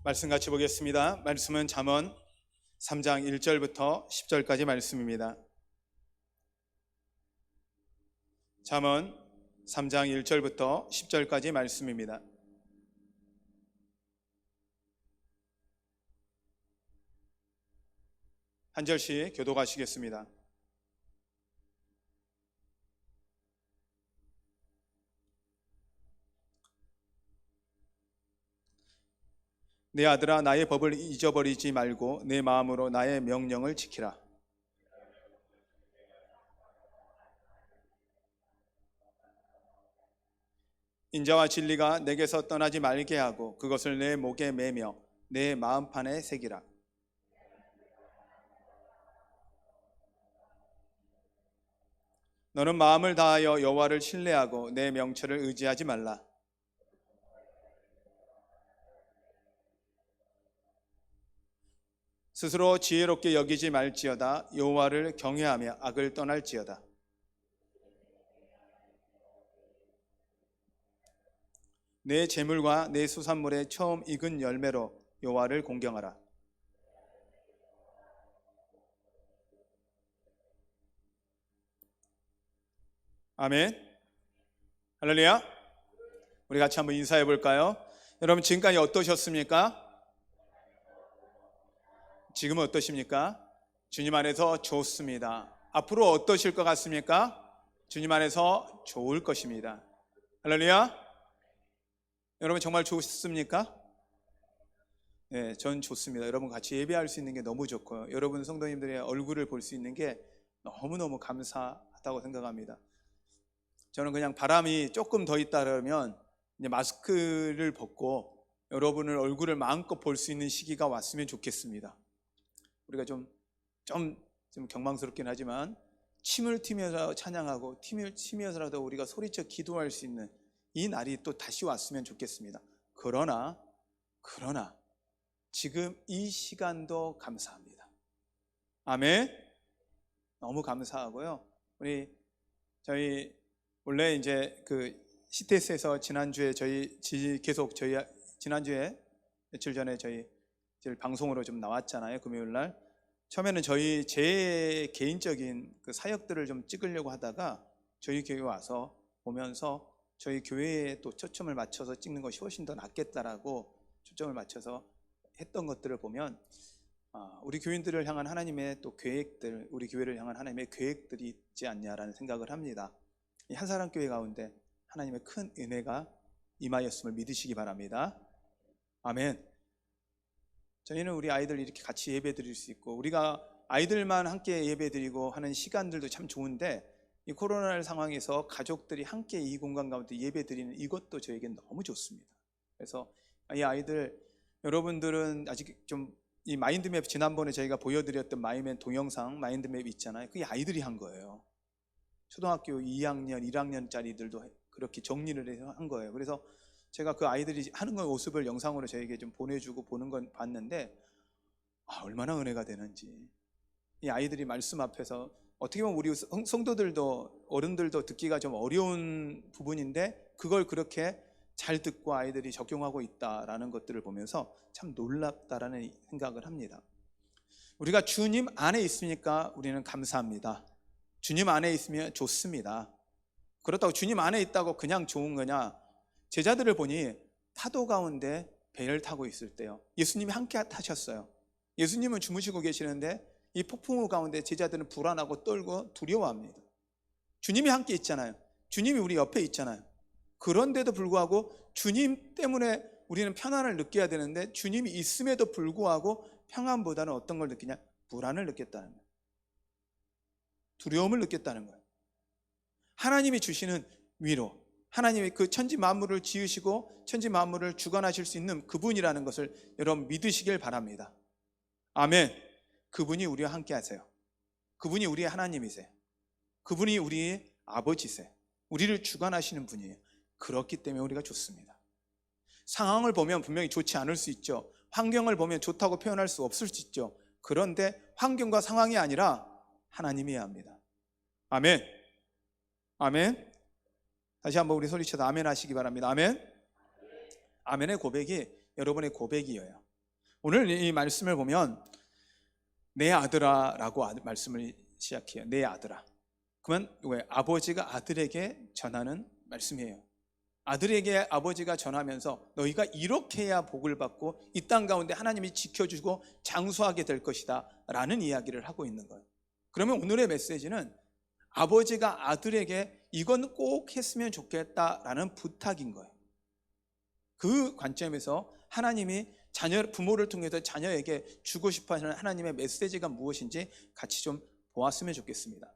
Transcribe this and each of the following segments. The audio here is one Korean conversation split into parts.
말씀 같이 보겠습니다. 말씀은 잠언 3장 1절부터 10절까지 말씀입니다. 잠언 3장 1절부터 10절까지 말씀입니다. 한 절씩 교독하시겠습니다. 내 아들아, 나의 법을 잊어버리지 말고 내 마음으로 나의 명령을 지키라. 인자와 진리가 내게서 떠나지 말게 하고 그것을 내 목에 매며 내 마음판에 새기라. 너는 마음을 다하여 여호와를 신뢰하고 내 명철을 의지하지 말라. 스스로 지혜롭게 여기지 말지어다. 여호와를 경외하며 악을 떠날지어다. 내 재물과 내 수산물의 처음 익은 열매로 여호와를 공경하라. 아멘. 할렐루야. 우리 같이 한번 인사해 볼까요? 여러분, 지금까지 어떠셨습니까? 지금은 어떠십니까? 주님 안에서 좋습니다. 앞으로 어떠실 것 같습니까? 주님 안에서 좋을 것입니다. 할렐루야. 여러분 정말 좋습니까? 네, 전 좋습니다. 여러분 같이 예배할 수 있는 게 너무 좋고요. 여러분 성도님들의 얼굴을 볼 수 있는 게 너무너무 감사하다고 생각합니다. 저는 그냥 바람이 조금 더 있다 그러면 이제 마스크를 벗고 여러분을 얼굴을 마음껏 볼 수 있는 시기가 왔으면 좋겠습니다. 우리가 좀 경망스럽긴 하지만 침을 튀면서 찬양하고 침을 튀면서라도 우리가 소리쳐 기도할 수 있는 이 날이 또 다시 왔으면 좋겠습니다. 그러나 지금 이 시간도 감사합니다. 아멘. 너무 감사하고요. 저희 원래 이제 그 CTS에서 지난주에 지난주에 며칠 전에 저희 방송으로 좀 나왔잖아요. 금요일 날. 처음에는 제 개인적인 그 사역들을 좀 찍으려고 하다가 저희 교회 와서 보면서 저희 교회에 또 초점을 맞춰서 찍는 것이 훨씬 더 낫겠다라고 초점을 맞춰서 했던 것들을 보면 우리 교인들을 향한 하나님의 또 계획들, 우리 교회를 향한 하나님의 계획들이 있지 않냐라는 생각을 합니다. 이 한사람 교회 가운데 하나님의 큰 은혜가 임하였음을 믿으시기 바랍니다. 아멘. 저희는 우리 아이들 이렇게 같이 예배 드릴 수 있고 우리가 아이들만 함께 예배 드리고 하는 시간들도 참 좋은데 이 코로나 상황에서 가족들이 함께 이 공간 가운데 예배 드리는 이것도 저에겐 너무 좋습니다. 그래서 이 아이들, 여러분들은 아직 좀 이 마인드맵, 지난번에 저희가 보여드렸던 마이맨 동영상 마인드맵 있잖아요. 그게 아이들이 한 거예요. 초등학교 2학년, 1학년짜리들도 그렇게 정리를 해서 한 거예요. 그래서 제가 그 아이들이 하는 거 모습을 영상으로 저에게 좀 보내주고 보는 건 봤는데 얼마나 은혜가 되는지. 이 아이들이 말씀 앞에서 어떻게 보면 우리 성도들도 어른들도 듣기가 좀 어려운 부분인데 그걸 그렇게 잘 듣고 아이들이 적용하고 있다라는 것들을 보면서 참 놀랍다라는 생각을 합니다. 우리가 주님 안에 있으니까 우리는 감사합니다. 주님 안에 있으면 좋습니다. 그렇다고 주님 안에 있다고 그냥 좋은 거냐? 제자들을 보니 파도 가운데 배를 타고 있을 때요, 예수님이 함께 타셨어요. 예수님은 주무시고 계시는데 이 폭풍우 가운데 제자들은 불안하고 떨고 두려워합니다. 주님이 함께 있잖아요. 주님이 우리 옆에 있잖아요. 그런데도 불구하고 주님 때문에 우리는 편안을 느껴야 되는데 주님이 있음에도 불구하고 평안보다는 어떤 걸 느끼냐? 불안을 느꼈다는 거예요. 두려움을 느꼈다는 거예요. 하나님이 주시는 위로, 하나님이 그 천지 만물을 지으시고 천지 만물을 주관하실 수 있는 그분이라는 것을 여러분 믿으시길 바랍니다. 아멘. 그분이 우리와 함께 하세요. 그분이 우리의 하나님이세요. 그분이 우리의 아버지세요. 우리를 주관하시는 분이에요. 그렇기 때문에 우리가 좋습니다. 상황을 보면 분명히 좋지 않을 수 있죠. 환경을 보면 좋다고 표현할 수 없을 수 있죠. 그런데 환경과 상황이 아니라 하나님이어야 합니다. 아멘. 아멘. 다시 한번 우리 소리쳐서 아멘 하시기 바랍니다. 아멘. 아멘의 고백이 여러분의 고백이에요. 오늘 이 말씀을 보면 내 아들아 라고 말씀을 시작해요. 내 아들아. 그러면 왜? 아버지가 아들에게 전하는 말씀이에요. 아들에게 아버지가 전하면서 너희가 이렇게 해야 복을 받고 이 땅 가운데 하나님이 지켜주고 장수하게 될 것이다 라는 이야기를 하고 있는 거예요. 그러면 오늘의 메시지는 아버지가 아들에게 이건 꼭 했으면 좋겠다라는 부탁인 거예요. 그 관점에서 하나님이 부모를 통해서 자녀에게 주고 싶어 하는 하나님의 메시지가 무엇인지 같이 좀 보았으면 좋겠습니다.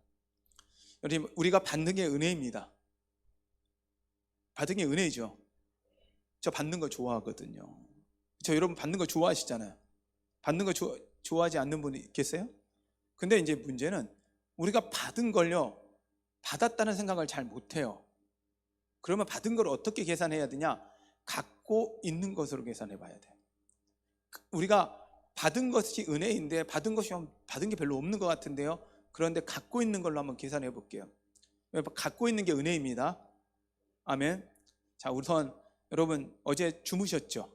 우리가 받는 게 은혜입니다. 받은 게 은혜죠. 저 받는 거 좋아하거든요. 여러분 받는 거 좋아하시잖아요. 받는 거 좋아하지 않는 분 계세요? 근데 이제 문제는 우리가 받은 걸요, 받았다는 생각을 잘 못해요. 그러면 받은 걸 어떻게 계산해야 되냐? 갖고 있는 것으로 계산해 봐야 돼요. 우리가 받은 것이 은혜인데 받은 게 별로 없는 것 같은데요. 그런데 갖고 있는 걸로 한번 계산해 볼게요. 갖고 있는 게 은혜입니다. 아멘. 자, 우선 여러분 어제 주무셨죠?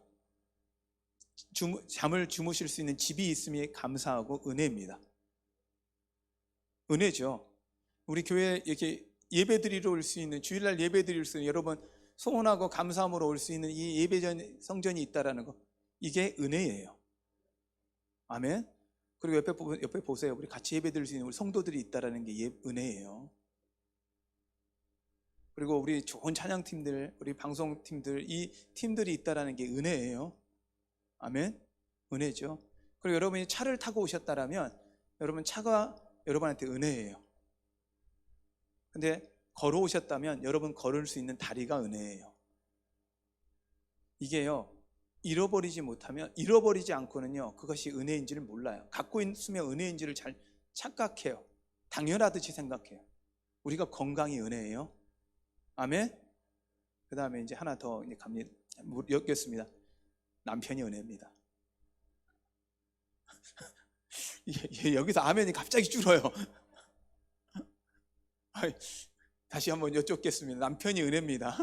잠을 주무실 수 있는 집이 있음이 감사하고 은혜입니다. 은혜죠. 우리 교회에 이렇게 예배드리러 올 수 있는, 주일날 예배드릴 수 있는, 여러분 소원하고 감사함으로 올 수 있는 이 예배전 성전이 있다라는 거, 이게 은혜예요. 아멘. 그리고 옆에 보세요. 우리 같이 예배드릴 수 있는 우리 성도들이 있다라는 게 은혜예요. 그리고 우리 좋은 찬양팀들, 우리 방송팀들, 이 팀들이 있다라는 게 은혜예요. 아멘. 은혜죠. 그리고 여러분이 차를 타고 오셨다라면 여러분 차가 여러분한테 은혜예요. 근데 걸어오셨다면 여러분 걸을 수 있는 다리가 은혜예요. 이게요, 잃어버리지 않고는요 그것이 은혜인지를 몰라요. 갖고 있으면 은혜인지를 잘 착각해요. 당연하듯이 생각해요. 우리가 건강이 은혜예요. 아멘. 그 다음에 이제 하나 더 갑니다. 엮였습니다. 남편이 은혜입니다. 여기서 아멘이 갑자기 줄어요. 다시 한번 여쭙겠습니다. 남편이 은혜입니다.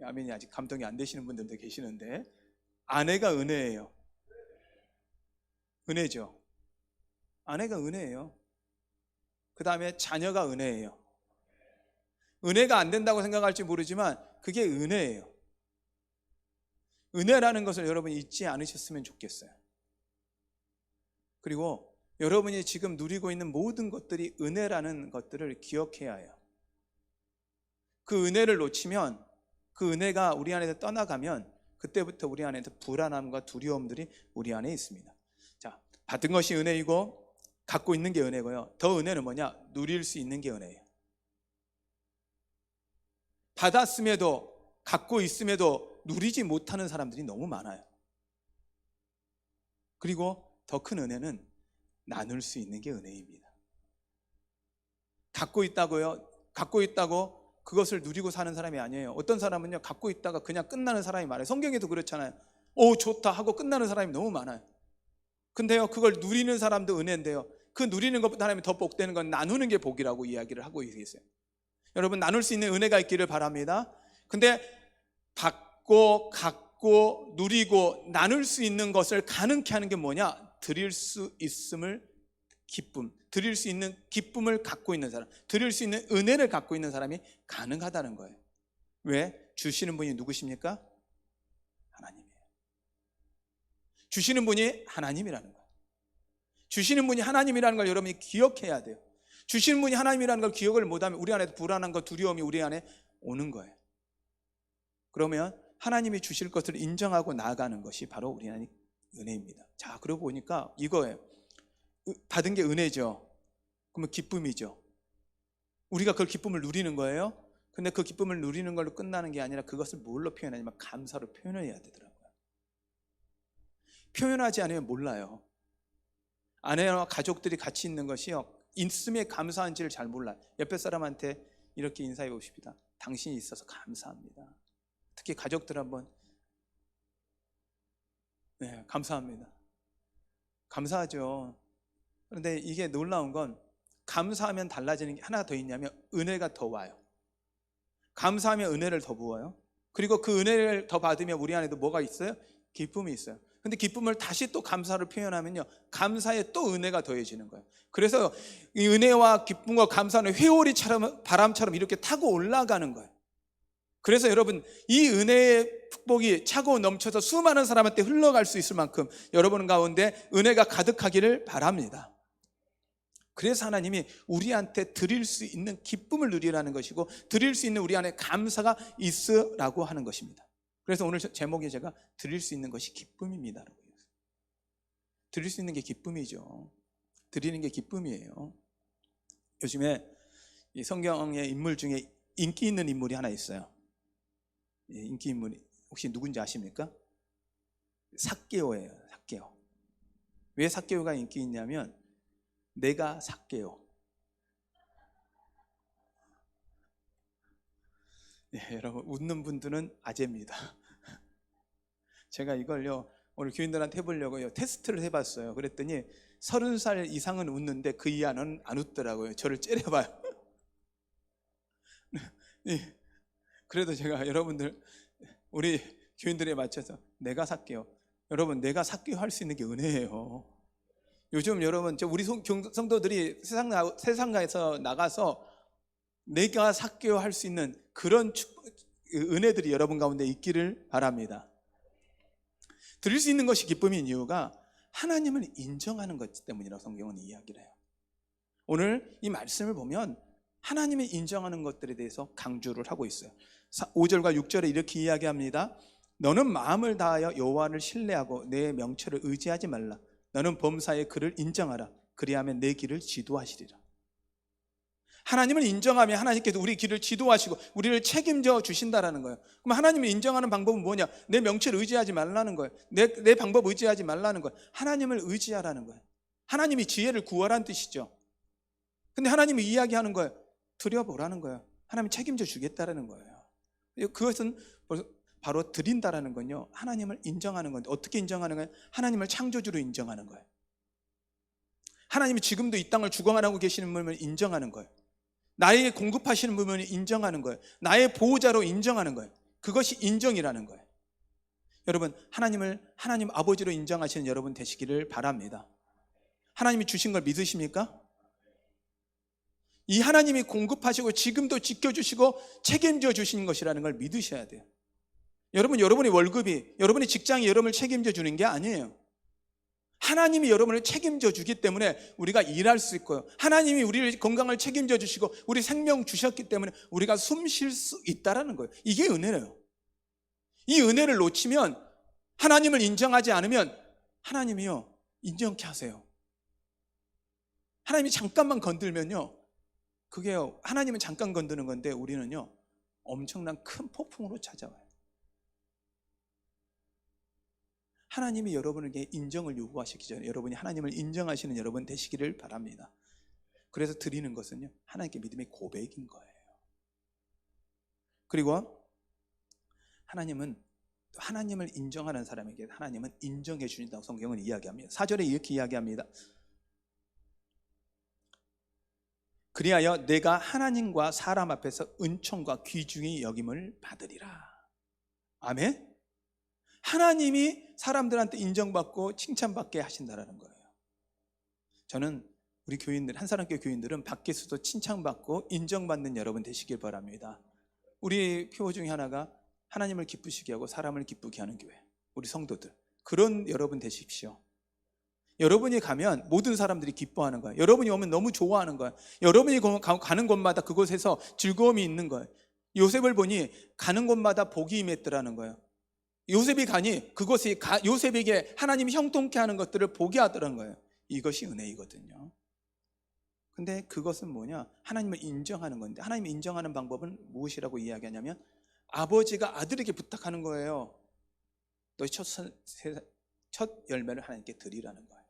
아멘이 아직 감동이 안 되시는 분들도 계시는데, 아내가 은혜예요. 은혜죠. 아내가 은혜예요. 그 다음에 자녀가 은혜예요. 은혜가 안 된다고 생각할지 모르지만 그게 은혜예요. 은혜라는 것을 여러분이 잊지 않으셨으면 좋겠어요. 그리고 여러분이 지금 누리고 있는 모든 것들이 은혜라는 것들을 기억해야 해요. 그 은혜를 놓치면, 그 은혜가 우리 안에서 떠나가면 그때부터 우리 안에 불안함과 두려움들이 우리 안에 있습니다. 자, 받은 것이 은혜이고 갖고 있는 게 은혜고요. 더 은혜는 뭐냐? 누릴 수 있는 게 은혜예요. 받았음에도, 갖고 있음에도 누리지 못하는 사람들이 너무 많아요. 그리고 더 큰 은혜는 나눌 수 있는 게 은혜입니다. 갖고 있다고 그것을 누리고 사는 사람이 아니에요. 어떤 사람은요, 갖고 있다가 그냥 끝나는 사람이 많아요. 성경에도 그렇잖아요. 오, 좋다 하고 끝나는 사람이 너무 많아요. 근데요, 그걸 누리는 사람도 은혜인데요, 그 누리는 것보다 하나님이 더 복되는 건 나누는 게 복이라고 이야기를 하고 계세요. 여러분, 나눌 수 있는 은혜가 있기를 바랍니다. 근데 받고 갖고 누리고 나눌 수 있는 것을 가능케 하는 게 뭐냐? 드릴 수 있음을 기쁨, 드릴 수 있는 기쁨을 갖고 있는 사람, 드릴 수 있는 은혜를 갖고 있는 사람이 가능하다는 거예요. 왜? 주시는 분이 누구십니까? 하나님이에요. 주시는 분이 하나님이라는 거예요. 주시는 분이 하나님이라는 걸 여러분이 기억해야 돼요. 주시는 분이 하나님이라는 걸 기억을 못하면 우리 안에 불안함과 두려움이 우리 안에 오는 거예요. 그러면 하나님이 주실 것을 인정하고 나아가는 것이 바로 우리 안에 은혜입니다. 자, 그러고 보니까 이거예요. 받은 게 은혜죠. 그러면 기쁨이죠. 우리가 그 기쁨을 누리는 거예요. 근데 그 기쁨을 누리는 걸로 끝나는 게 아니라 그것을 뭘로 표현하냐면 감사로 표현해야 되더라고요. 표현하지 않으면 몰라요. 아내와 가족들이 같이 있는 것이요, 있음에 감사한지를 잘 몰라요. 옆에 사람한테 이렇게 인사해 봅시다. 당신이 있어서 감사합니다. 특히 가족들 한번, 네, 감사합니다. 감사하죠. 그런데 이게 놀라운 건, 감사하면 달라지는 게 하나 더 있냐면 은혜가 더 와요. 감사하면 은혜를 더 부어요. 그리고 그 은혜를 더 받으면 우리 안에도 뭐가 있어요? 기쁨이 있어요. 근데 기쁨을 다시 또 감사를 표현하면요, 감사에 또 은혜가 더해지는 거예요. 그래서 이 은혜와 기쁨과 감사는 회오리처럼, 바람처럼 이렇게 타고 올라가는 거예요. 그래서 여러분, 이 은혜의 축복이 차고 넘쳐서 수많은 사람한테 흘러갈 수 있을 만큼 여러분 가운데 은혜가 가득하기를 바랍니다. 그래서 하나님이 우리한테 드릴 수 있는 기쁨을 누리라는 것이고, 드릴 수 있는 우리 안에 감사가 있으라고 하는 것입니다. 그래서 오늘 제목이 제가 드릴 수 있는 것이 기쁨입니다. 드릴 수 있는 게 기쁨이죠. 드리는 게 기쁨이에요. 요즘에 이 성경의 인물 중에 인기 있는 인물이 하나 있어요. 인기 인물이 혹시 누군지 아십니까? 삭개오예요. 삭개오. 왜 삭개오가 인기 있냐면 내가 삭개오. 여러분, 웃는 분들은 아재입니다. 제가 이걸요 오늘 교인들한테 해보려고요 테스트를 해봤어요. 그랬더니 30살 이상은 웃는데 그 이하는 안 웃더라고요. 저를 째려봐요. 그래도 제가 여러분들, 우리 교인들에 맞춰서 내가 삭개오. 여러분, 내가 삭개오 할 수 있는 게 은혜예요. 요즘 여러분, 우리 성도들이 세상에서 나가서 내가 삭개오 할 수 있는 그런 은혜들이 여러분 가운데 있기를 바랍니다. 드릴 수 있는 것이 기쁨인 이유가 하나님을 인정하는 것 때문이라고 성경은 이야기를 해요. 오늘 이 말씀을 보면 하나님을 인정하는 것들에 대해서 강조를 하고 있어요. 5절과 6절에 이렇게 이야기합니다. 너는 마음을 다하여 여호와를 신뢰하고 내 명철을 의지하지 말라. 너는 범사의 그를 인정하라. 그리하면 내 길을 지도하시리라. 하나님을 인정하면 하나님께서 우리 길을 지도하시고 우리를 책임져 주신다라는 거예요. 그럼 하나님을 인정하는 방법은 뭐냐? 내 명체를 의지하지 말라는 거예요. 내 방법 의지하지 말라는 거예요. 하나님을 의지하라는 거예요. 하나님이 지혜를 구하라는 뜻이죠. 근데 하나님이 이야기하는 거예요. 드려보라는 거예요. 하나님 책임져 주겠다라는 거예요. 그것은 바로 드린다라는 건요, 하나님을 인정하는 건데, 어떻게 인정하는 거예요? 하나님을 창조주로 인정하는 거예요. 하나님이 지금도 이 땅을 주관하고 계시는 분을 인정하는 거예요. 나에게 공급하시는 부분을 인정하는 거예요. 나의 보호자로 인정하는 거예요. 그것이 인정이라는 거예요. 여러분, 하나님 아버지로 인정하시는 여러분 되시기를 바랍니다. 하나님이 주신 걸 믿으십니까? 이 하나님이 공급하시고 지금도 지켜주시고 책임져 주시는 것이라는 걸 믿으셔야 돼요. 여러분, 여러분의 월급이, 여러분의 직장이 여러분을 책임져 주는 게 아니에요. 하나님이 여러분을 책임져 주기 때문에 우리가 일할 수 있고요, 하나님이 우리를 건강을 책임져 주시고 우리 생명 주셨기 때문에 우리가 숨 쉴 수 있다라는 거예요. 이게 은혜예요. 이 은혜를 놓치면, 하나님을 인정하지 않으면 하나님이요 인정케 하세요. 하나님이 잠깐만 건들면요, 그게요, 하나님은 잠깐 건드는 건데 우리는요 엄청난 큰 폭풍으로 찾아와요. 하나님이 여러분에게 인정을 요구하시기 전에 여러분이 하나님을 인정하시는 여러분 되시기를 바랍니다. 그래서 드리는 것은요, 하나님께 믿음의 고백인 거예요. 그리고 하나님은, 하나님을 인정하는 사람에게 하나님은 인정해 주신다고 성경은 이야기합니다. 4절에 이렇게 이야기합니다. 그리하여 내가 하나님과 사람 앞에서 은총과 귀중히 여김을 받으리라. 아멘. 하나님이 사람들한테 인정받고 칭찬받게 하신다라는 거예요. 저는 우리 교인들, 한사람교회 교인들은 밖에서도 칭찬받고 인정받는 여러분 되시길 바랍니다. 우리 표어 중에 하나가 하나님을 기쁘시게 하고 사람을 기쁘게 하는 교회, 우리 성도들, 그런 여러분 되십시오. 여러분이 가면 모든 사람들이 기뻐하는 거예요. 여러분이 오면 너무 좋아하는 거예요. 여러분이 가는 곳마다 그곳에서 즐거움이 있는 거예요. 요셉을 보니 가는 곳마다 복이 임했더라는 거예요. 요셉이 가니 그것이 요셉에게 하나님이 형통케 하는 것들을 보게 하더라는 거예요. 이것이 은혜이거든요. 근데 그것은 뭐냐? 하나님을 인정하는 건데, 하나님을 인정하는 방법은 무엇이라고 이야기하냐면 아버지가 아들에게 부탁하는 거예요. 너희 첫 열매를 하나님께 드리라는 거예요.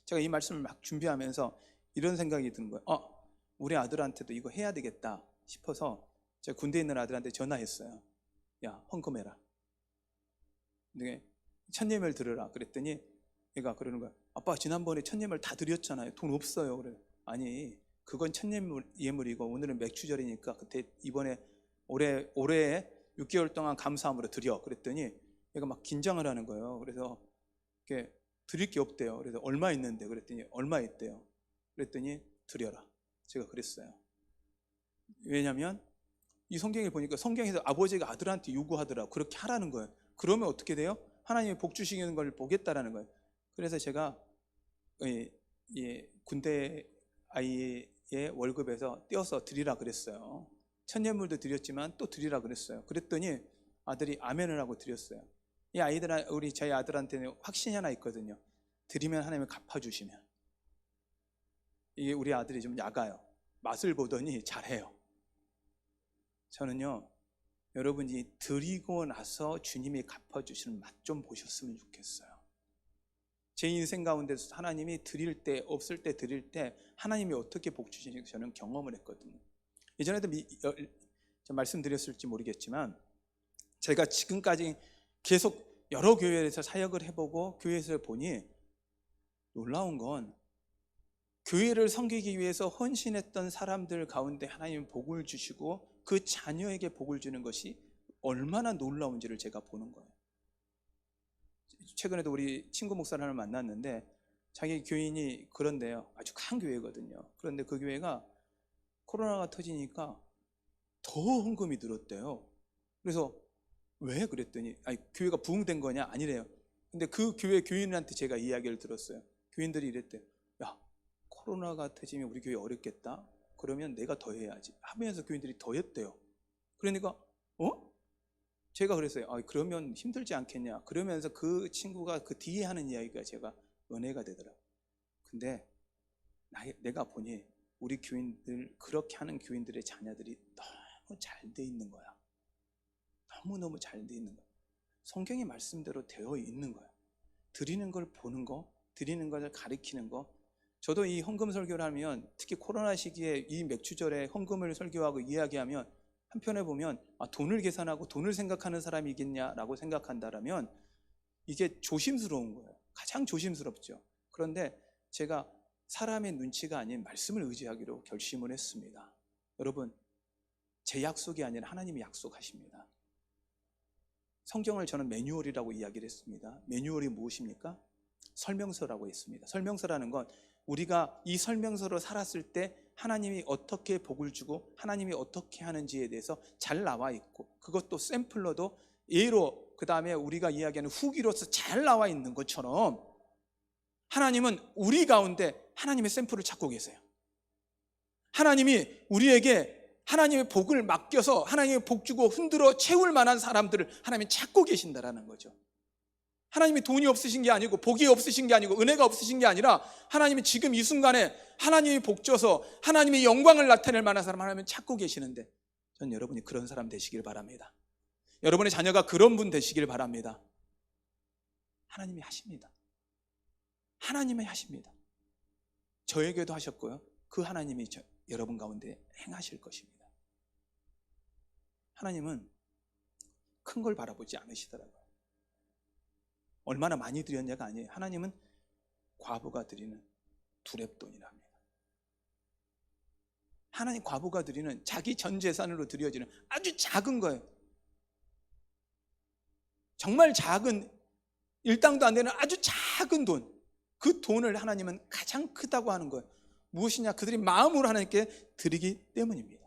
제가 이 말씀을 막 준비하면서 이런 생각이 드는 거예요. 우리 아들한테도 이거 해야 되겠다 싶어서 제가 군대에 있는 아들한테 전화했어요. 야, 헌금해라. 근데 첫 예물 들으라 그랬더니 얘가 그러는 거야. 아빠, 지난번에 첫 예물 다 드렸잖아요. 돈 없어요. 그래. 아니, 그건 첫 예물이고 오늘은 맥주절이니까 그때 이번에 올해 6개월 동안 감사함으로 드려. 그랬더니 얘가 막 긴장을 하는 거예요. 그래서 이렇게 드릴 게 없대요. 그래서 얼마 있는데? 그랬더니 얼마 있대요. 그랬더니 드려라. 제가 그랬어요. 왜냐하면 이 성경에 보니까 성경에서 아버지가 아들한테 요구하더라고. 그렇게 하라는 거예요. 그러면 어떻게 돼요? 하나님이 복 주시는 걸 보겠다라는 거예요. 그래서 제가 군대 아이의 월급에서 떼어서 드리라 그랬어요. 천년물도 드렸지만 또 드리라 그랬어요. 그랬더니 아들이 아멘을 하고 드렸어요. 이 아이들, 저희 아들한테는 확신이 하나 있거든요. 드리면 하나님이 갚아주시면. 이게 우리 아들이 좀 약아요. 맛을 보더니 잘해요. 저는요, 여러분이 드리고 나서 주님이 갚아주시는 맛 좀 보셨으면 좋겠어요. 제 인생 가운데서 하나님이 드릴 때, 없을 때 드릴 때 하나님이 어떻게 복 주시는지 저는 경험을 했거든요. 예전에도 말씀드렸을지 모르겠지만 제가 지금까지 계속 여러 교회에서 사역을 해보고 교회에서 보니 놀라운 건 교회를 섬기기 위해서 헌신했던 사람들 가운데 하나님이 복을 주시고 그 자녀에게 복을 주는 것이 얼마나 놀라운지를 제가 보는 거예요. 최근에도 우리 친구 목사를 하나 만났는데 자기 교인이 그런데요, 아주 큰 교회거든요. 그런데 그 교회가 코로나가 터지니까 더 헌금이 늘었대요. 그래서 왜? 그랬더니 교회가 부흥된 거냐? 아니래요. 근데 그 교회 교인한테 제가 이야기를 들었어요. 교인들이 이랬대요. 야, 코로나가 터지면 우리 교회 어렵겠다. 그러면 내가 더 해야지 하면서 교인들이 더 했대요. 그러니까 제가 그랬어요. 그러면 힘들지 않겠냐. 그러면서 그 친구가 그 뒤에 하는 이야기가 제가 은혜가 되더라고요. 근데 내가 보니 우리 교인들, 그렇게 하는 교인들의 자녀들이 너무 잘 돼 있는 거야. 너무너무 잘 돼 있는 거야. 성경의 말씀대로 되어 있는 거야. 드리는 걸 보는 거, 드리는 것을 가리키는 거. 저도 이 헌금 설교를 하면, 특히 코로나 시기에 이 맥주절에 헌금을 설교하고 이야기하면 한편에 보면 돈을 계산하고 돈을 생각하는 사람이겠냐라고 생각한다라면 이게 조심스러운 거예요. 가장 조심스럽죠. 그런데 제가 사람의 눈치가 아닌 말씀을 의지하기로 결심을 했습니다. 여러분, 제 약속이 아니라 하나님이 약속하십니다. 성경을 저는 매뉴얼이라고 이야기를 했습니다. 매뉴얼이 무엇입니까? 설명서라고 했습니다. 설명서라는 건 우리가 이 설명서로 살았을 때 하나님이 어떻게 복을 주고 하나님이 어떻게 하는지에 대해서 잘 나와 있고, 그것도 샘플러도 예로, 그 다음에 우리가 이야기하는 후기로서 잘 나와 있는 것처럼 하나님은 우리 가운데 하나님의 샘플을 찾고 계세요. 하나님이 우리에게 하나님의 복을 맡겨서 하나님의 복 주고 흔들어 채울 만한 사람들을 하나님이 찾고 계신다라는 거죠. 하나님이 돈이 없으신 게 아니고 복이 없으신 게 아니고 은혜가 없으신 게 아니라 하나님이 지금 이 순간에 하나님이 복 줘서 하나님의 영광을 나타낼 만한 사람 하나님은 찾고 계시는데, 전 여러분이 그런 사람 되시길 바랍니다. 여러분의 자녀가 그런 분 되시길 바랍니다. 하나님이 하십니다. 하나님이 하십니다. 저에게도 하셨고요, 그 하나님이 여러분 가운데 행하실 것입니다. 하나님은 큰 걸 바라보지 않으시더라고요. 얼마나 많이 드렸냐가 아니에요. 하나님은 과부가 드리는 두렙돈이라 합니다. 하나님 과부가 드리는 자기 전 재산으로 드려지는 아주 작은 거예요. 정말 작은, 일당도 안 되는 아주 작은 돈, 그 돈을 하나님은 가장 크다고 하는 거예요. 무엇이냐? 그들이 마음으로 하나님께 드리기 때문입니다.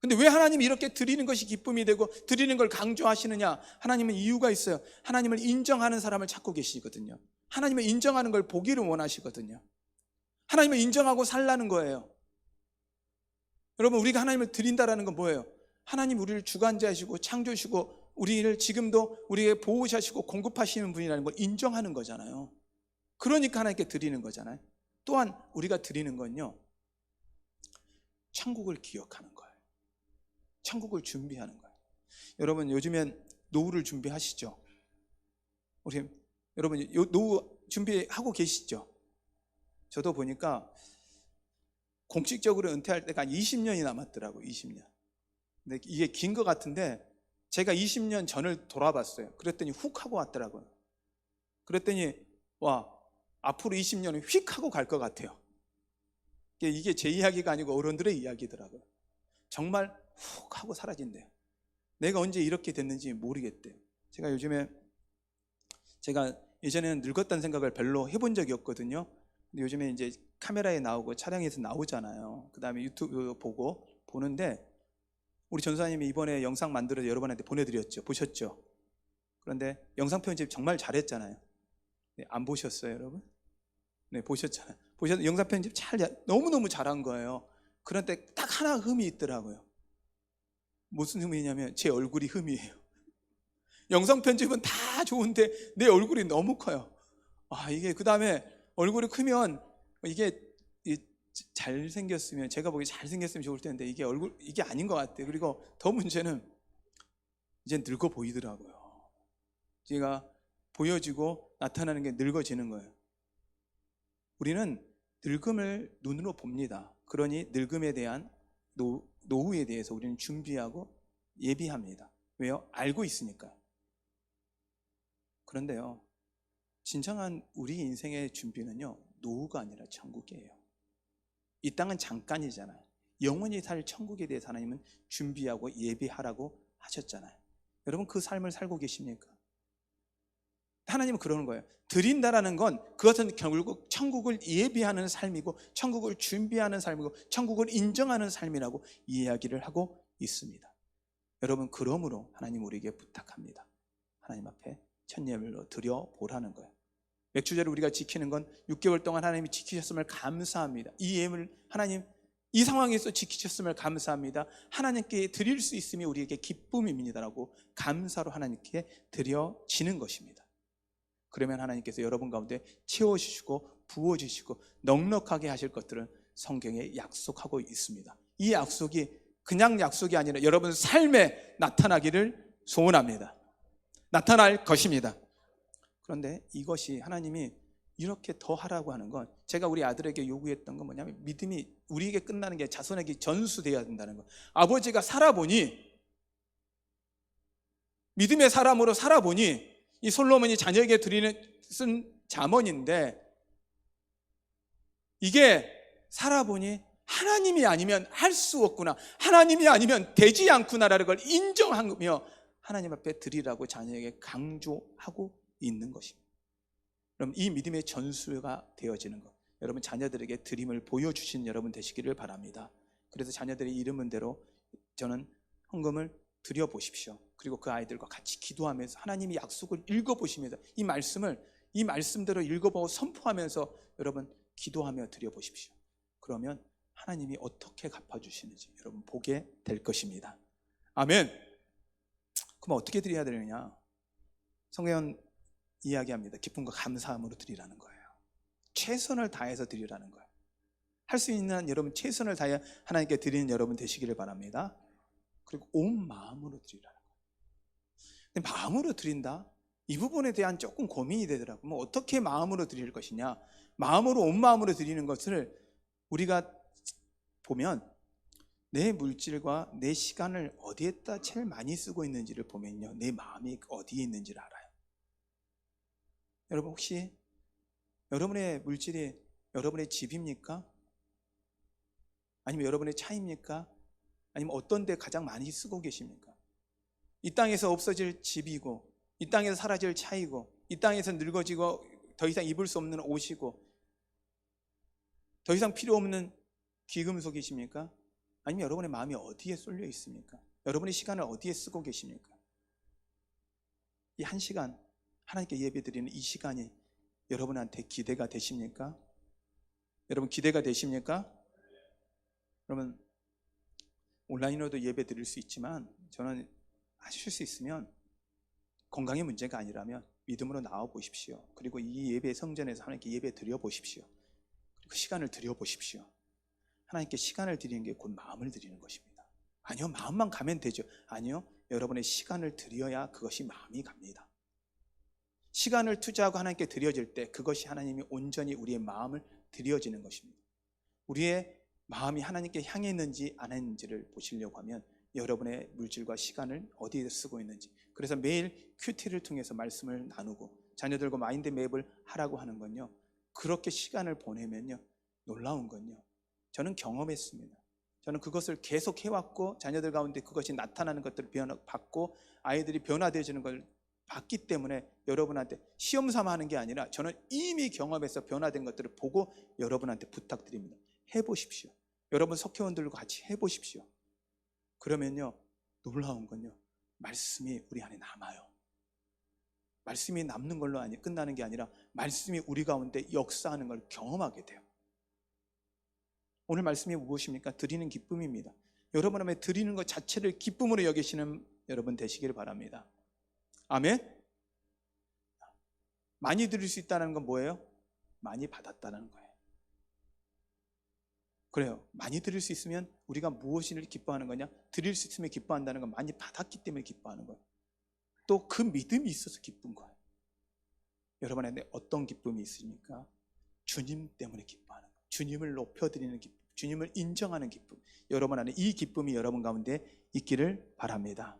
근데 왜 하나님이 이렇게 드리는 것이 기쁨이 되고 드리는 걸 강조하시느냐? 하나님은 이유가 있어요. 하나님을 인정하는 사람을 찾고 계시거든요. 하나님을 인정하는 걸 보기를 원하시거든요. 하나님을 인정하고 살라는 거예요. 여러분, 우리가 하나님을 드린다라는 건 뭐예요? 하나님 우리를 주관자이시고 창조시고 우리를 지금도 우리에게 보호하시고 공급하시는 분이라는 걸 인정하는 거잖아요. 그러니까 하나님께 드리는 거잖아요. 또한 우리가 드리는 건요, 천국을 기억하는 거예요. 천국을 준비하는 거예요. 여러분, 요즘엔 노후를 준비하시죠? 여러분 노후 준비하고 계시죠? 저도 보니까 공식적으로 은퇴할 때가 20년이 남았더라고요. 20년. 근데 이게 긴 것 같은데 제가 20년 전을 돌아봤어요. 그랬더니 훅 하고 왔더라고요. 그랬더니 앞으로 20년은 휙 하고 갈 것 같아요. 이게 제 이야기가 아니고 어른들의 이야기더라고요. 정말 훅 하고 사라진대요. 내가 언제 이렇게 됐는지 모르겠대요. 제가 요즘에 제가 예전에는 늙었다는 생각을 별로 해본 적이 없거든요. 근데 요즘에 이제 카메라에 나오고 차량에서 나오잖아요. 그 다음에 유튜브 보는데 우리 전사님이 이번에 영상 만들어서 여러분한테 보내드렸죠. 보셨죠? 그런데 영상 편집 정말 잘했잖아요. 네, 안 보셨어요, 여러분? 네, 보셨잖아요. 영상 편집 너무너무 잘한 거예요. 그런데 딱 하나 흠이 있더라고요. 무슨 흠이냐면 제 얼굴이 흠이에요. 영상 편집은 다 좋은데 내 얼굴이 너무 커요. 이게 그 다음에 얼굴이 크면 이게 잘생겼으면, 제가 보기 잘생겼으면 좋을 텐데 이게 아닌 것 같아요. 그리고 더 문제는 이제 늙어 보이더라고요. 제가 보여지고 나타나는 게 늙어지는 거예요. 우리는 늙음을 눈으로 봅니다. 그러니 늙음에 대한 노후에 대해서 우리는 준비하고 예비합니다. 왜요? 알고 있으니까요. 그런데요, 진정한 우리 인생의 준비는요, 노후가 아니라 천국이에요. 이 땅은 잠깐이잖아요. 영원히 살 천국에 대해서 하나님은 준비하고 예비하라고 하셨잖아요. 여러분, 그 삶을 살고 계십니까? 하나님은 그러는 거예요. 드린다라는 건 그것은 결국 천국을 예비하는 삶이고 천국을 준비하는 삶이고 천국을 인정하는 삶이라고 이야기를 하고 있습니다. 여러분, 그러므로 하나님 우리에게 부탁합니다. 하나님 앞에 첫 예물로 드려보라는 거예요. 맥주제를 우리가 지키는 건 6개월 동안 하나님이 지키셨음을 감사합니다. 이 예물 하나님 이 상황에서 지키셨음을 감사합니다. 하나님께 드릴 수 있음이 우리에게 기쁨입니다라고 감사로 하나님께 드려지는 것입니다. 그러면 하나님께서 여러분 가운데 채워주시고 부어주시고 넉넉하게 하실 것들은 성경에 약속하고 있습니다. 이 약속이 그냥 약속이 아니라 여러분 삶에 나타나기를 소원합니다. 나타날 것입니다. 그런데 이것이 하나님이 이렇게 더 하라고 하는 건, 제가 우리 아들에게 요구했던 건 뭐냐면, 믿음이 우리에게 끝나는 게 자손에게 전수되어야 된다는 거. 아버지가 살아보니, 믿음의 사람으로 살아보니, 이 솔로몬이 자녀에게 쓴 잠언인데, 이게 살아보니 하나님이 아니면 할 수 없구나, 하나님이 아니면 되지 않구나라는 걸 인정하며 하나님 앞에 드리라고 자녀에게 강조하고 있는 것입니다. 그럼 이 믿음의 전수가 되어지는 것, 여러분 자녀들에게 드림을 보여주신 여러분 되시기를 바랍니다. 그래서 자녀들의 이름은 대로 저는 헌금을 드려보십시오. 그리고 그 아이들과 같이 기도하면서 하나님이 약속을 읽어보시면서 이 말씀대로 읽어보고 선포하면서 여러분 기도하며 드려보십시오. 그러면 하나님이 어떻게 갚아주시는지 여러분 보게 될 것입니다. 아멘. 그럼 어떻게 드려야 되느냐? 성경은 이야기합니다. 기쁨과 감사함으로 드리라는 거예요. 최선을 다해서 드리라는 거예요. 할 수 있는 여러분 최선을 다해 하나님께 드리는 여러분 되시기를 바랍니다. 그리고 온 마음으로 드리라는 거예요. 근데 마음으로 드린다? 이 부분에 대한 조금 고민이 되더라고요. 어떻게 마음으로 드릴 것이냐? 마음으로, 온 마음으로 드리는 것을 우리가 보면 내 물질과 내 시간을 어디에다 제일 많이 쓰고 있는지를 보면요, 내 마음이 어디에 있는지를 알아요. 여러분 혹시 여러분의 물질이 여러분의 집입니까? 아니면 여러분의 차입니까? 아니면 어떤 데 가장 많이 쓰고 계십니까? 이 땅에서 없어질 집이고, 이 땅에서 사라질 차이고, 이 땅에서 늙어지고 더 이상 입을 수 없는 옷이고, 더 이상 필요 없는 귀금속이십니까? 아니면 여러분의 마음이 어디에 쏠려 있습니까? 여러분의 시간을 어디에 쓰고 계십니까? 이 한 시간 하나님께 예배드리는 이 시간이 여러분한테 기대가 되십니까? 여러분 기대가 되십니까? 그러면 온라인으로도 예배 드릴 수 있지만, 저는 하실 수 있으면 건강의 문제가 아니라면 믿음으로 나와 보십시오. 그리고 이 예배 성전에서 하나님께 예배 드려 보십시오. 그리고 시간을 드려 보십시오. 하나님께 시간을 드리는 게 곧 마음을 드리는 것입니다. 아니요, 마음만 가면 되죠. 아니요, 여러분의 시간을 드려야 그것이 마음이 갑니다. 시간을 투자하고 하나님께 드려질 때 그것이 하나님이 온전히 우리의 마음을 드려지는 것입니다. 우리의 마음이 하나님께 향해 있는지 안 했는지를 보시려고 하면 여러분의 물질과 시간을 어디에 쓰고 있는지, 그래서 매일 큐티를 통해서 말씀을 나누고 자녀들과 마인드맵을 하라고 하는 건요, 그렇게 시간을 보내면요 놀라운 건요, 저는 경험했습니다. 저는 그것을 계속 해왔고 자녀들 가운데 그것이 나타나는 것들을 받고 아이들이 변화되어지는 걸 봤기 때문에 여러분한테 시험 삼아 하는 게 아니라 저는 이미 경험해서 변화된 것들을 보고 여러분한테 부탁드립니다. 해보십시오. 여러분 석회원들과 같이 해보십시오. 그러면요, 놀라운 건요, 말씀이 우리 안에 남아요. 말씀이 남는 걸로 끝나는 게 아니라 말씀이 우리 가운데 역사하는 걸 경험하게 돼요. 오늘 말씀이 무엇입니까? 드리는 기쁨입니다. 여러분 앞에 드리는 것 자체를 기쁨으로 여기시는 여러분 되시길 바랍니다. 아멘. 많이 드릴 수 있다는 건 뭐예요? 많이 받았다는 거예요. 그래요. 많이 드릴 수 있으면 우리가 무엇을 기뻐하는 거냐? 드릴 수 있으면 기뻐한다는 건 많이 받았기 때문에 기뻐하는 거예요. 또 그 믿음이 있어서 기쁜 거예요. 여러분한테 어떤 기쁨이 있습니까? 주님 때문에 기뻐하는 거예요. 주님을 높여드리는 기쁨, 주님을 인정하는 기쁨. 여러분 안에 이 기쁨이 여러분 가운데 있기를 바랍니다.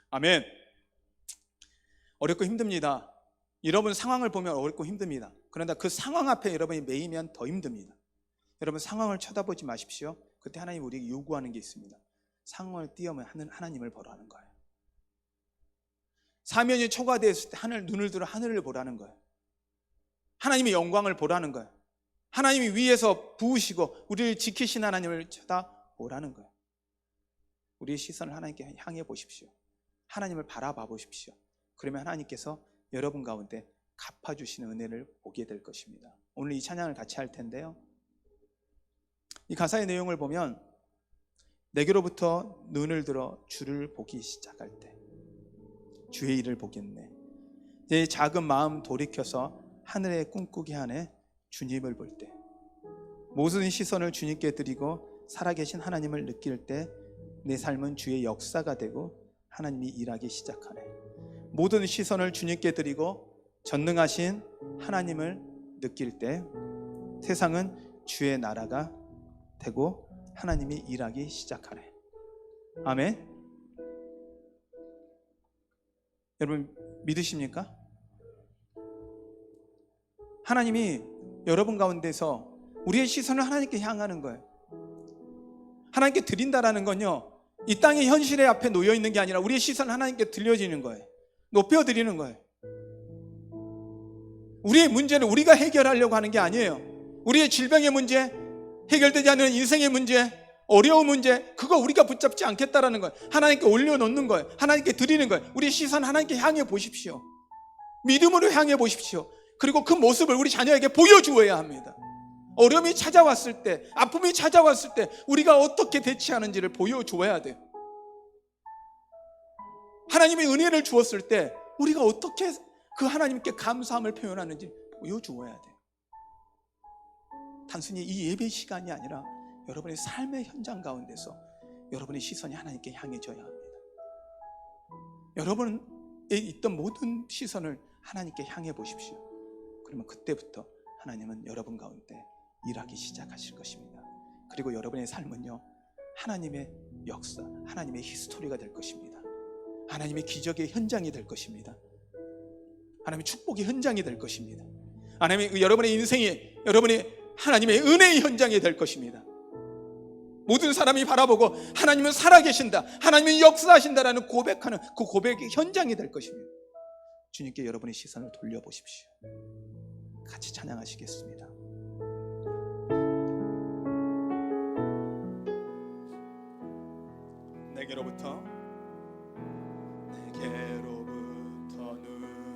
아멘. 어렵고 힘듭니다. 여러분 상황을 보면 어렵고 힘듭니다. 그런데 그 상황 앞에 여러분이 매이면 더 힘듭니다. 여러분 상황을 쳐다보지 마십시오. 그때 하나님 우리에게 요구하는 게 있습니다. 상황을 뛰어넘어 하나님을 보라는 거예요. 사면이 초과되었을 때 눈을 들어 하늘을 보라는 거예요. 하나님의 영광을 보라는 거예요. 하나님이 위에서 부으시고 우리를 지키신 하나님을 쳐다보라는 거예요. 우리의 시선을 하나님께 향해 보십시오. 하나님을 바라봐 보십시오. 그러면 하나님께서 여러분 가운데 갚아주시는 은혜를 보게 될 것입니다. 오늘 이 찬양을 같이 할 텐데요, 이 가사의 내용을 보면 내게로부터 눈을 들어 주를 보기 시작할 때 주의 일을 보겠네. 내 작은 마음 돌이켜서 하늘에 꿈꾸게 하네. 주님을 볼 때 모든 시선을 주님께 드리고 살아계신 하나님을 느낄 때 내 삶은 주의 역사가 되고 하나님이 일하기 시작하네. 모든 시선을 주님께 드리고 전능하신 하나님을 느낄 때 세상은 주의 나라가 되고 하나님이 일하기 시작하네. 아멘. 여러분 믿으십니까? 하나님이 여러분 가운데서 우리의 시선을 하나님께 향하는 거예요. 하나님께 드린다라는 건요, 이 땅의 현실의 앞에 놓여 있는 게 아니라 우리의 시선을 하나님께 들려지는 거예요. 높여드리는 거예요. 우리의 문제는 우리가 해결하려고 하는 게 아니에요. 우리의 질병의 문제, 해결되지 않는 인생의 문제, 어려운 문제, 그거 우리가 붙잡지 않겠다라는 거예요. 하나님께 올려놓는 거예요. 하나님께 드리는 거예요. 우리의 시선 하나님께 향해 보십시오. 믿음으로 향해 보십시오. 그리고 그 모습을 우리 자녀에게 보여주어야 합니다. 어려움이 찾아왔을 때, 아픔이 찾아왔을 때 우리가 어떻게 대처하는지를 보여줘야 돼요. 하나님의 은혜를 주었을 때 우리가 어떻게 그 하나님께 감사함을 표현하는지 보여주어야 돼요. 단순히 이 예배 시간이 아니라 여러분의 삶의 현장 가운데서 여러분의 시선이 하나님께 향해져야 합니다. 여러분에 있던 모든 시선을 하나님께 향해 보십시오. 그러면 그때부터 하나님은 여러분 가운데 일하기 시작하실 것입니다. 그리고 여러분의 삶은요, 하나님의 역사, 하나님의 히스토리가 될 것입니다. 하나님의 기적의 현장이 될 것입니다. 하나님의 축복의 현장이 될 것입니다. 하나님의 여러분의 인생이 여러분의 하나님의 은혜의 현장이 될 것입니다. 모든 사람이 바라보고 하나님은 살아계신다, 하나님은 역사하신다라는 고백하는 그 고백의 현장이 될 것입니다. 주님께 여러분의 시선을 돌려보십시오. 같이 찬양하시겠습니다. 내게로부터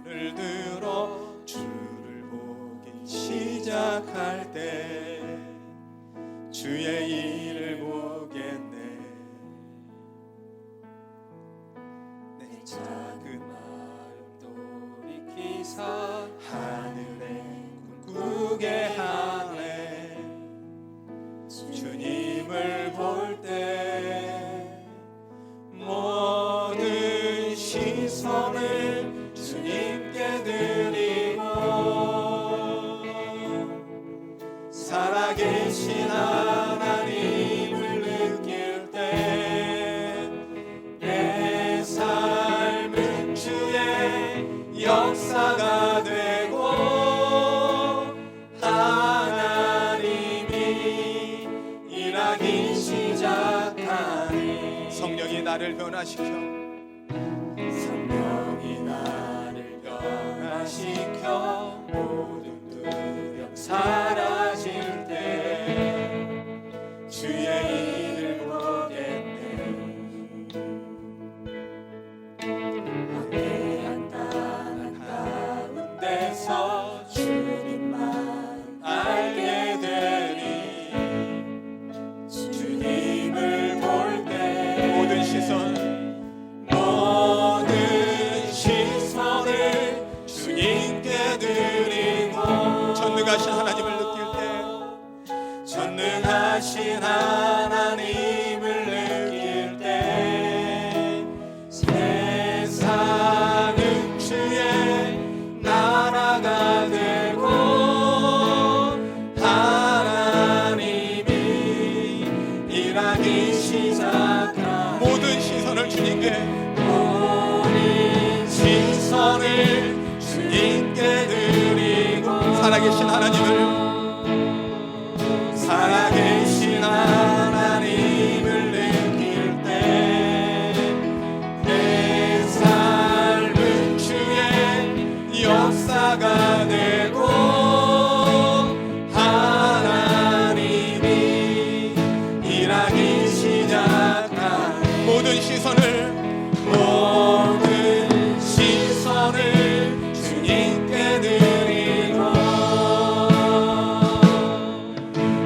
눈을 들어 주를 보기 시작할 때 주의 일을 보겠네. 내 작은 마음 돌이키사 하늘에 꿈꾸게 하네. 주님을 볼 때 모든 시선을 주님께 드리고 살아계신 하나님을 느낄 때 내 삶은 주의 역사가 되고 하나님이 일하기 시작하니 성령이 나를 변화시켜 성령이 나를 안식혀 모든 두려움 사라질 때 주의 일을 보겠네. 막대한 땅 가운데서 주님만 알게 되니 주님을 볼 때 모든 시선을 주님께 드리고 전능하신 하나님을 느낄 때 전능하신 하나님을 느낄 때 세상은 주의 나라가 되고 하나님이 일하기 시작한 모든 시선을 주님께 모든 시선을 주님께 드리고 살아계신 하나님을 느낄 때 내 삶은 주의 역사가 되고 하나님이 일하기 시작한 모든 시선을 주님께 드리고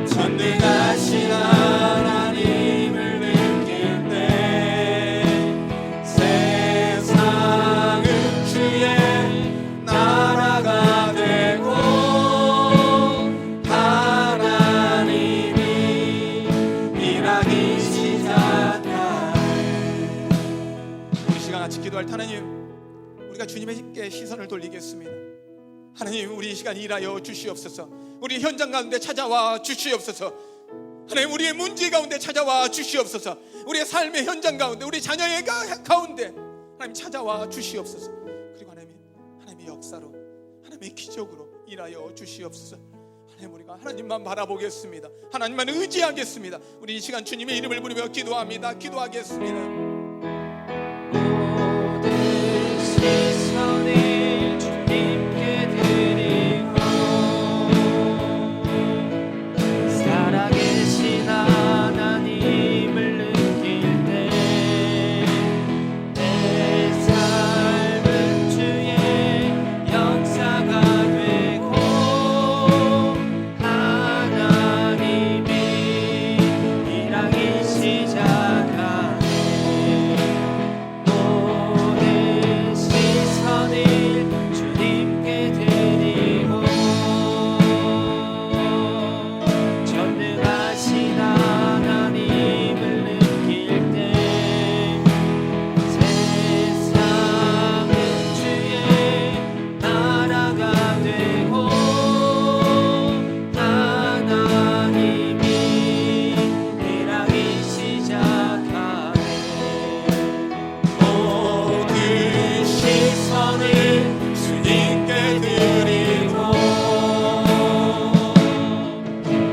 전능하신 하나님을 느낄 때 세상은 주의 나라가 되고 하나님이 일하기 시작하네. 우리 시간 같이 기도할 때 하나님, 우리가 주님께 시선을 돌리겠습니다. 하나님, 우리 이 시간 일하여 주시옵소서. 우리 현장 가운데 찾아와 주시옵소서. 하나님, 우리의 문제 가운데 찾아와 주시옵소서. 우리의 삶의 현장 가운데, 우리 자녀의 가운데 하나님 찾아와 주시옵소서. 그리고 하나님의 역사로, 하나님의 기적으로 일하여 주시옵소서. 하나님, 우리가 하나님만 바라보겠습니다. 하나님만 의지하겠습니다. 우리 이 시간 주님의 이름을 부르며 기도합니다. 기도하겠습니다. 시선을 주님께 드리고 살아계신 하나님을 느낄 때 내 삶은 주의 역사가 되고 하나님이 일하기 시작하네. 주님께 드리고 전능하신 하나님을 느낄 때 세상은 주의 나라가 되고 하나님이 일하기 시작하네. 모든 시선을 주님께 드리고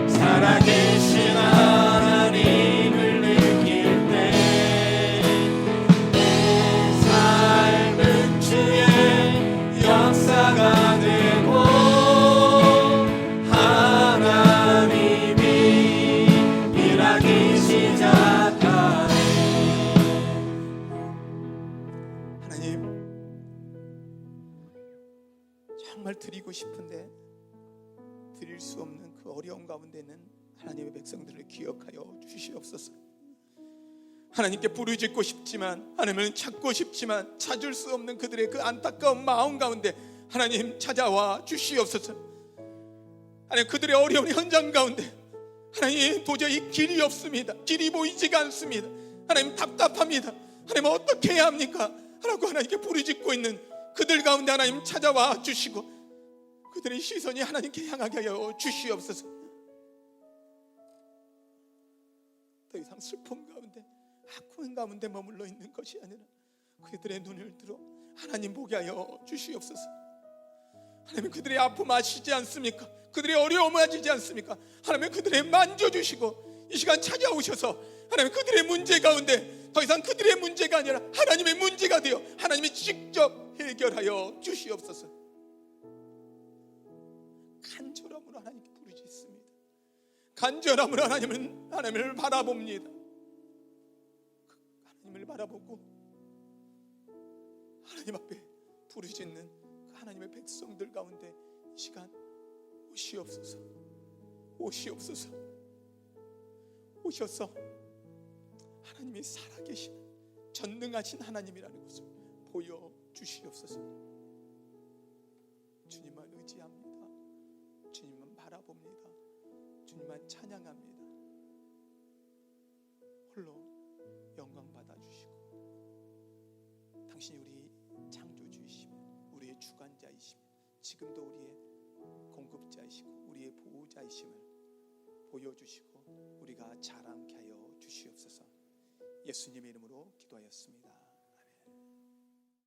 살아계신 하나님을 느낄 때 내 삶은 주의 역사가 되고 하나님이 일하기 시작하네. 하나님, 정말 드리고 싶은데 드릴 수 없는 그 어려움 가운데 있는 하나님의 백성들을 기억하여 주시옵소서. 하나님께 부르짖고 싶지만, 하나님을 찾고 싶지만 찾을 수 없는 그들의 그 안타까운 마음 가운데 하나님 찾아와 주시옵소서. 하나님, 그들의 어려운 현장 가운데 하나님 도저히 길이 없습니다. 길이 보이지가 않습니다. 하나님, 답답합니다. 하나님, 어떻게 해야 합니까? 라고 하나님께 부르짖고 있는 그들 가운데 하나님 찾아와 주시고 그들의 시선이 하나님께 향하게 하여 주시옵소서. 더 이상 슬픔 가운데, 아픔 가운데 머물러 있는 것이 아니라 그들의 눈을 들어 하나님 보게 하여 주시옵소서. 하나님, 그들의 아픔 아시지 않습니까? 그들의 어려움 아시지 않습니까? 하나님, 그들의 만져주시고 이 시간 찾아오셔서 하나님, 그들의 문제 가운데 더 이상 그들의 문제가 아니라 하나님의 문제가 되어 하나님이 직접 해결하여 주시옵소서. 간절함으로 하나님께 부르짖습니다. 간절함으로 하나님을 바라봅니다. 하나님을 바라보고 하나님 앞에 부르짖는 그 하나님의 백성들 가운데 이 시간 오시옵소서, 오시옵소서, 오셔서 하나님이 살아계신 전능하신 하나님이라는 것을 보여주시옵소서. 주님만 의지합니다. 주님만 바라봅니다. 주님만 찬양합니다. 홀로 영광 받아주시고 당신이 우리 창조주이시며 우리의 주관자이시며 지금도 우리의 공급자이시고 우리의 보호자이심을 보여주시고 우리가 자랑케 하여 주시옵소서. 예수님의 이름으로 기도하였습니다.